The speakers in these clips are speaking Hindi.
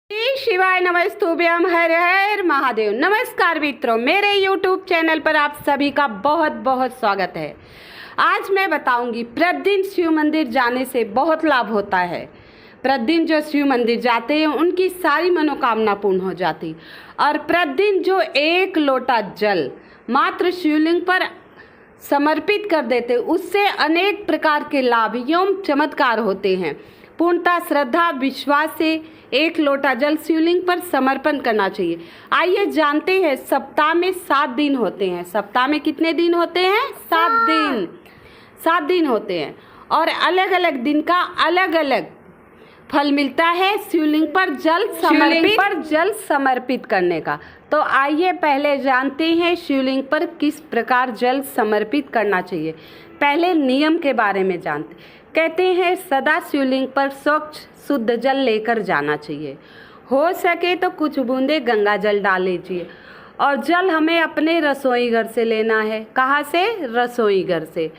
श्री शिवाय नमस्तुभ्यम, हर हर महादेव। नमस्कार मित्रों, मेरे YouTube चैनल पर आप सभी का बहुत बहुत स्वागत है। आज मैं बताऊंगी प्रतिदिन शिव मंदिर जाने से बहुत लाभ होता है। प्रतिदिन जो शिव मंदिर जाते हैं उनकी सारी मनोकामना पूर्ण हो जाती, और प्रतिदिन जो एक लोटा जल मात्र शिवलिंग पर समर्पित कर देते उससे अनेक प्रकार के लाभ एवं चमत्कार होते हैं। पूर्णतः श्रद्धा विश्वास से एक लोटा जल शिवलिंग पर समर्पण करना चाहिए। आइए जानते हैं, सप्ताह में 7 दिन होते हैं। सप्ताह में कितने दिन होते हैं? 7 दिन होते हैं, और अलग अलग दिन का अलग अलग फल मिलता है शिवलिंग पर जल समर्पित करने का। तो आइए पहले जानते हैं शिवलिंग पर किस प्रकार जल समर्पित करना चाहिए। पहले नियम के बारे में जानते। कहते हैं सदा शिवलिंग पर स्वच्छ शुद्ध जल लेकर जाना चाहिए। हो सके तो कुछ बूंदे गंगा जल डाल लीजिए, और जल हमें अपने रसोई घर से लेना है। कहाँ से? रसोई घर से,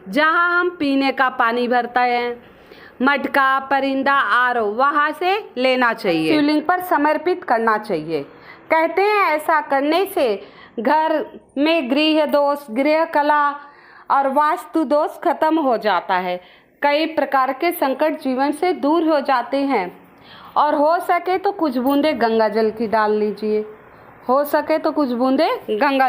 जहाँ हम पीने का पानी भरता है, मटका, परिंदा, आरो, वहाँ से लेना चाहिए। शिवलिंग पर समर्पित करना चाहिए। कहते हैं ऐसा करने से घर में गृह दोष, गृह कला और वास्तु दोष खत्म हो जाता है। कई प्रकार के संकट जीवन से दूर हो जाते हैं। और हो सके तो कुछ बूंदे गंगा जल की डाल लीजिए। हो सके तो कुछ बूंदे गंगा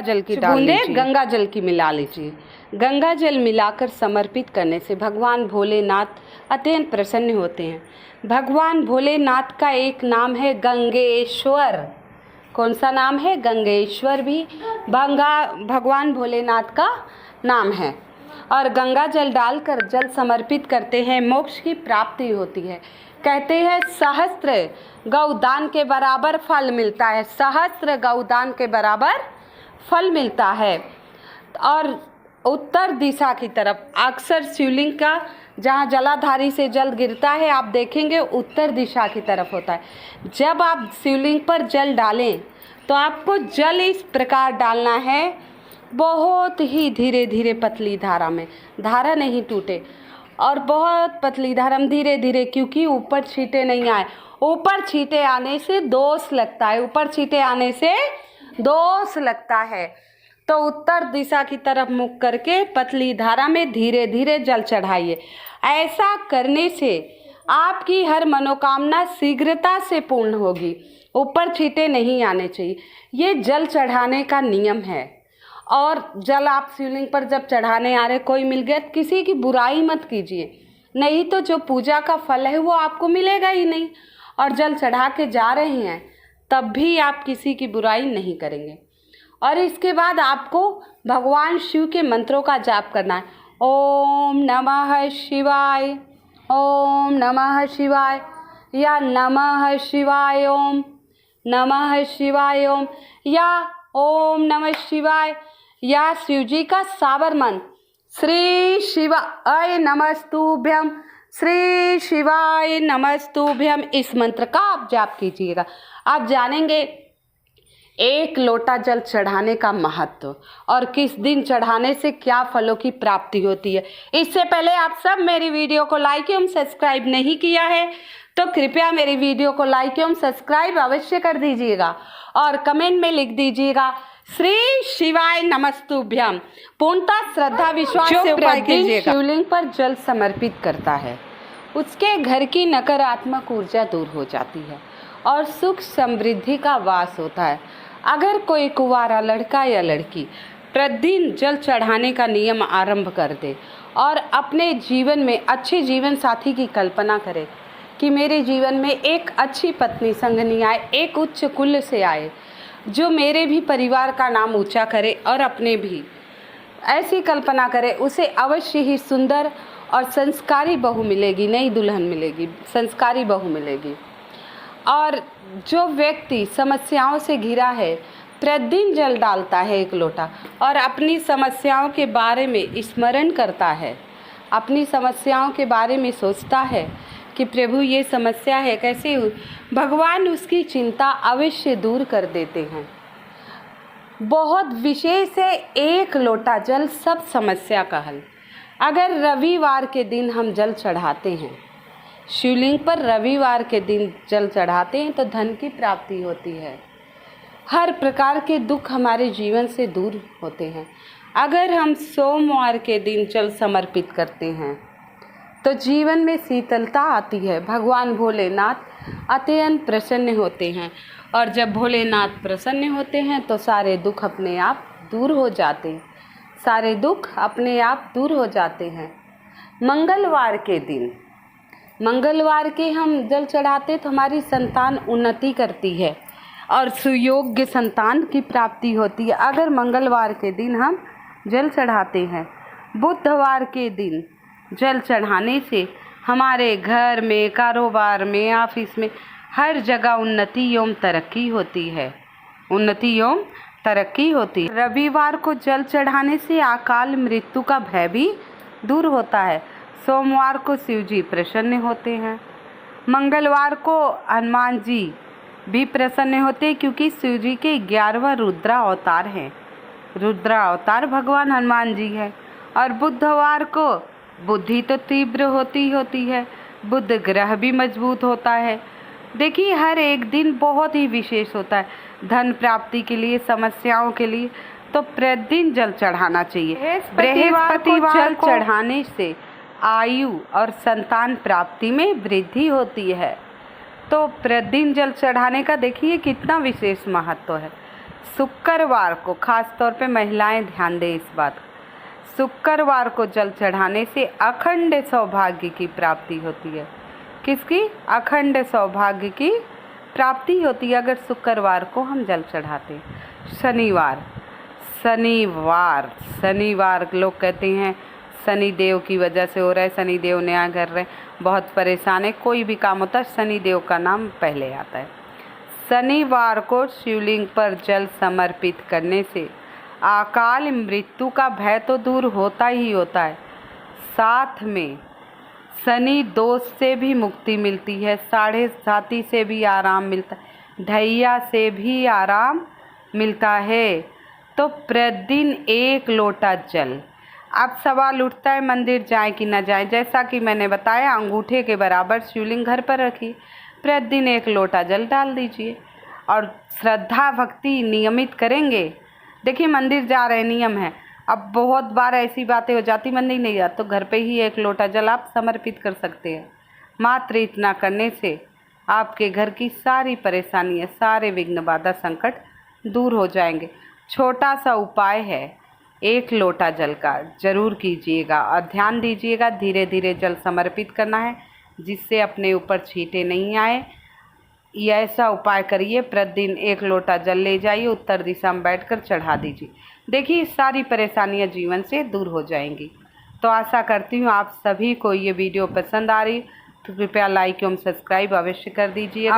जल की मिला लीजिए। गंगा जल मिलाकर समर्पित करने से भगवान भोलेनाथ अत्यंत प्रसन्न होते हैं। भगवान भोलेनाथ का एक नाम है गंगेश्वर। कौन सा नाम है? गंगेश्वर भी भगवान भोलेनाथ का नाम है। और गंगा जल डालकर जल समर्पित करते हैं, मोक्ष की प्राप्ति होती है। कहते हैं सहस्त्र गौदान के बराबर फल मिलता है। सहस्त्र गौदान के बराबर फल मिलता है। और उत्तर दिशा की तरफ अक्सर शिवलिंग का जहाँ जलाधारी से जल गिरता है, आप देखेंगे उत्तर दिशा की तरफ होता है। जब आप शिवलिंग पर जल डालें तो आपको जल इस प्रकार डालना है, बहुत ही धीरे धीरे पतली धारा में, धारा नहीं टूटे, और बहुत पतली धारा में धीरे धीरे, क्योंकि ऊपर छींटे नहीं आए। ऊपर छींटे आने से दोष लगता है। तो उत्तर दिशा की तरफ मुख करके पतली धारा में धीरे धीरे जल चढ़ाइए। ऐसा करने से आपकी हर मनोकामना शीघ्रता से पूर्ण होगी। ऊपर छींटे नहीं आने चाहिए। ये जल चढ़ाने का नियम है। और जल आप शिवलिंग पर जब चढ़ाने आ रहे, कोई मिल गया, किसी की बुराई मत कीजिए, नहीं तो जो पूजा का फल है वो आपको मिलेगा ही नहीं। और जल चढ़ा के जा रहे हैं तब भी आप किसी की बुराई नहीं करेंगे। और इसके बाद आपको भगवान शिव के मंत्रों का जाप करना है। ओम नमः शिवाय, ओम नमः शिवाय, या नमः शिवाय ओम, नमः शिवाय ओम, या ओम नमः शिवाय, या शिव जी का सावर मंत्र श्री शिवाय नमस्तुभ्यम, श्री शिवाय नमस्तुभ्यम, इस मंत्र का आप जाप कीजिएगा। आप जानेंगे एक लोटा जल चढ़ाने का महत्व और किस दिन चढ़ाने से क्या फलों की प्राप्ति होती है। इससे पहले आप सब मेरी वीडियो को लाइक एवं सब्सक्राइब नहीं किया है तो कृपया मेरी वीडियो को लाइक एवं सब्सक्राइब अवश्य कर दीजिएगा, और कमेंट में लिख दीजिएगा श्री शिवाय नमस्तुभ्यम। पूर्णतः श्रद्धा विश्वास से शिवलिंग पर जल समर्पित करता है, उसके घर की नकारात्मक ऊर्जा दूर हो जाती है और सुख समृद्धि का वास होता है। अगर कोई कुंवारा लड़का या लड़की प्रतिदिन जल चढ़ाने का नियम आरंभ कर दे और अपने जीवन में अच्छे जीवन साथी की कल्पना करे कि मेरे जीवन में एक अच्छी पत्नी संगनी आए, एक उच्च कुल से आए, जो मेरे भी परिवार का नाम ऊंचा करे और अपने भी, ऐसी कल्पना करे, उसे अवश्य ही सुंदर और संस्कारी बहू मिलेगी, नई दुल्हन मिलेगी, संस्कारी बहू मिलेगी। और जो व्यक्ति समस्याओं से घिरा है, प्रतिदिन जल डालता है एक लोटा और अपनी समस्याओं के बारे में स्मरण करता है, अपनी समस्याओं के बारे में सोचता है कि प्रभु ये समस्या है, कैसे हुई, भगवान उसकी चिंता अवश्य दूर कर देते हैं। बहुत विशेष है एक लोटा जल सब समस्या का हल। अगर रविवार के दिन हम जल चढ़ाते हैं शिवलिंग पर रविवार के दिन जल चढ़ाते हैं तो धन की प्राप्ति होती है। हर प्रकार के दुख हमारे जीवन से दूर होते हैं। अगर हम सोमवार के दिन जल समर्पित करते हैं तो जीवन में शीतलता आती है। भगवान भोलेनाथ अत्यंत प्रसन्न होते हैं और जब भोलेनाथ प्रसन्न होते हैं तो सारे दुख अपने आप दूर हो जाते हैं। सारे दुख अपने आप दूर हो जाते हैं। मंगलवार के दिन, मंगलवार के हम जल चढ़ाते तो हमारी संतान उन्नति करती है और सुयोग्य संतान की प्राप्ति होती है अगर मंगलवार के दिन हम जल चढ़ाते हैं। बुधवार के दिन जल चढ़ाने से हमारे घर में, कारोबार में, ऑफिस में हर जगह उन्नति एवं तरक्की होती है। उन्नति एवं तरक्की होती है। रविवार को जल चढ़ाने से अकाल मृत्यु का भय भी दूर होता है। सोमवार को शिव जी प्रसन्न होते हैं। मंगलवार को हनुमान जी भी प्रसन्न होते हैं क्योंकि शिव जी के 11वां रुद्रा अवतार हैं। रुद्रा अवतार भगवान हनुमान जी है। और बुधवार को बुद्धि तो तीव्र होती है, बुध ग्रह भी मजबूत होता है। देखिए हर एक दिन बहुत ही विशेष होता है। धन प्राप्ति के लिए, समस्याओं के लिए तो प्रतिदिन जल चढ़ाना चाहिए। बृहस्पतिवार को जल चढ़ाने से आयु और संतान प्राप्ति में वृद्धि होती है। तो प्रतिदिन जल चढ़ाने का देखिए कितना विशेष महत्व है। शुक्रवार को, खास तौर पे महिलाएं ध्यान दें इस बात, शुक्रवार को जल चढ़ाने से अखंड सौभाग्य की प्राप्ति होती है। किसकी? अखंड सौभाग्य की प्राप्ति होती है अगर शुक्रवार को हम जल चढ़ाते हैं। शनिवार लोग कहते हैं शनि देव की वजह से हो रहा है, शनि देव न्याय कर रहे हैं, बहुत परेशान है। कोई भी काम होता है शनि देव का नाम पहले आता है। शनिवार को शिवलिंग पर जल समर्पित करने से अकाल मृत्यु का भय तो दूर होता ही होता है, साथ में शनि दोष से भी मुक्ति मिलती है, साढ़े साथी से भी आराम मिलता है, ढैया से भी आराम मिलता है। तो प्रतिदिन 1 लोटा जल। अब सवाल उठता है मंदिर जाएं कि न जाएं। जैसा कि मैंने बताया, अंगूठे के बराबर शिवलिंग घर पर रखिए, प्रतिदिन 1 लोटा जल डाल दीजिए और श्रद्धा भक्ति नियमित करेंगे। देखिए मंदिर जा रहे नियम है, अब बहुत बार ऐसी बातें हो जाती मंदिर नहीं जाते तो घर पे ही 1 लोटा जल आप समर्पित कर सकते हैं। मात्र इतना करने से आपके घर की सारी परेशानियां, सारे विघ्न बाधा संकट दूर हो जाएंगे। छोटा सा उपाय है, 1 लोटा जल का जरूर कीजिएगा और ध्यान दीजिएगा धीरे धीरे जल समर्पित करना है जिससे अपने ऊपर छींटे नहीं आए। ये ऐसा उपाय करिए, प्रतिदिन 1 लोटा जल ले जाइए, उत्तर दिशा में बैठकर चढ़ा दीजिए। देखिए सारी परेशानियां जीवन से दूर हो जाएंगी। तो आशा करती हूँ आप सभी को ये वीडियो पसंद आ रही, तो कृपया लाइक एवं सब्सक्राइब अवश्य कर दीजिएगा।